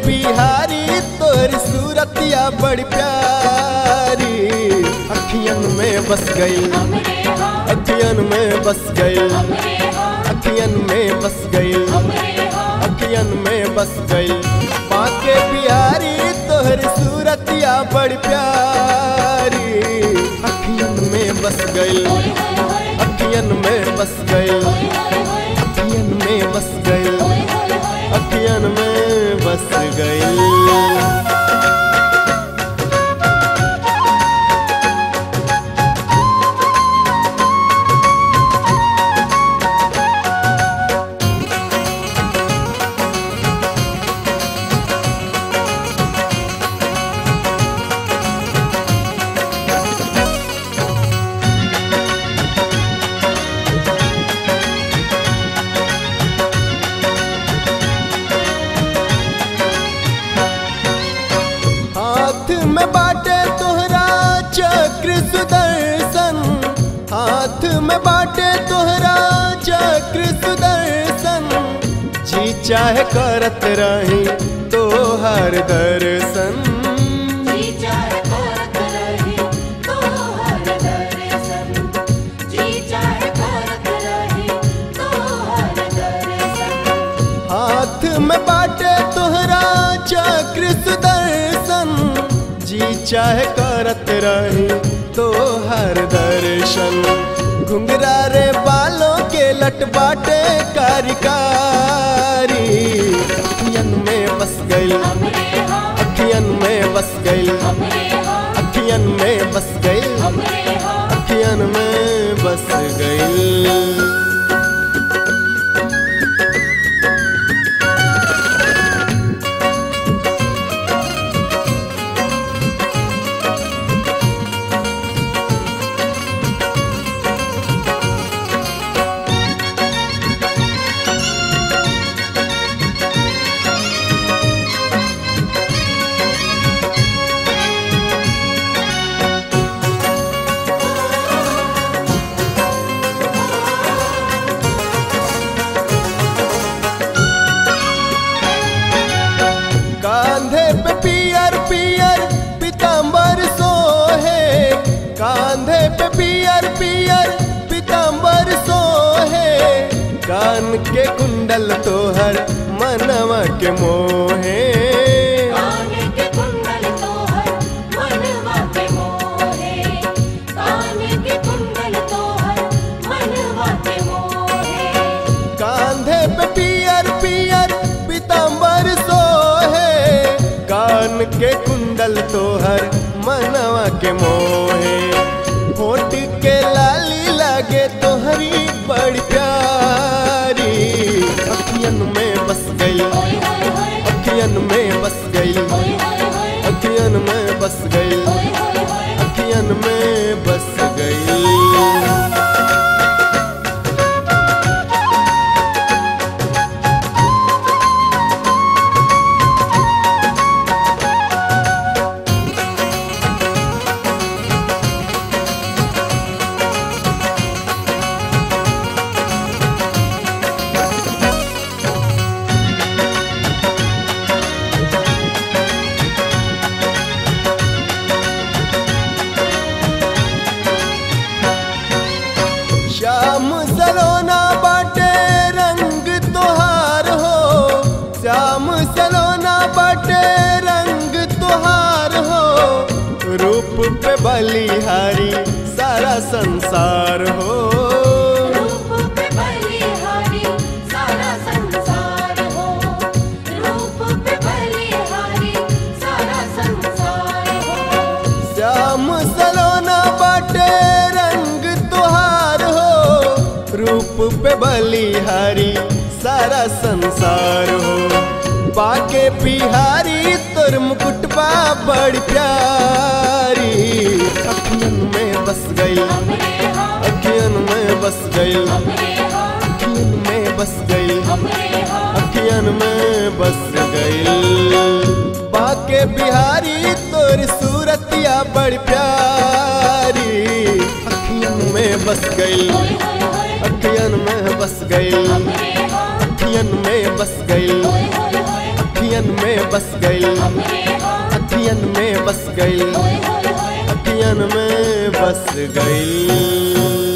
बिहारी तोर सूरतिया बड़ी प्यारी, अखियन में बस गई, अखियन में बस गई, अखियन में बस गई, अखियन में बस गई। बाके बिहारी तोहर सूरतिया बड़ी प्यारी, अखियन में बस गई, अखियन में बस गई, अखियन में बस गई, अखियन में बस गई। हाथ में बाटे तोहरा चक्र सुदर्शन, हाथ में बाटे तोहरा चक्र सुदर्शन, जी चाहे करत रही तोहर दर्शन, जी चाहे करत रही तोहर दर्शन, जी चाहे करत रही तोहर दर्शन। हाथ में बाटे तोहरा चक्र सुदर्शन, जी चाहे करत रही तोहर दर्शन। घुंघरा रे बालों के लट बाटे कारी कारी, अखियन में बस गई, अखियन में बस गई, अखियन में बस गई, अखियन में बस गई। कांधे पे पियर पियर पीताम्बर सोहे, कांधे पे पियर पियर पीताम्बर सोहे, कान के कुंडल तोहर मनवा के मोहे, कान के कुंडल तोहर मनवा के मोहे, कान के कुंडल तोहर मनवा के मोहे। कांधे पे पियर पियर पीताम्बर सोहे, कान के कुंडल तोहर मनवा के मोहे। होठ के लाली लागे तोहरी बड़ी प्यारी, अखियन में बस गई, अखियन में बस गई, अखियन में बस गई, अखियन में बस गई। श्याम सलोना बाटे रंग तोहार हो, श्याम सलोना बाटे रंग तोहार हो, रूप पे बलिहारी सारा संसार हो, रूप पे बलिहारी सारा संसार हो, रूप पे बलिहारी सारा संसार हो। श्याम सलोना बाटे रंग तोहार हो, रूप पे बलिहारी सारा संसार हो। बाके बिहारी तोर मुकुटबा बड़ी प्यारी, अखियन में बस गई, अखियन में बस गई, अखियन में बस गई, अखियन में बस गई। बाके बिहारी तोर सूरतिया बड़ी प्यारी, अखियन में बस गई, अखियन में बस गई, अखियन में बस गई, अखियन में बस गई, हमरे हो अखियन में बस गई, होए होए होए अखियन में बस गई।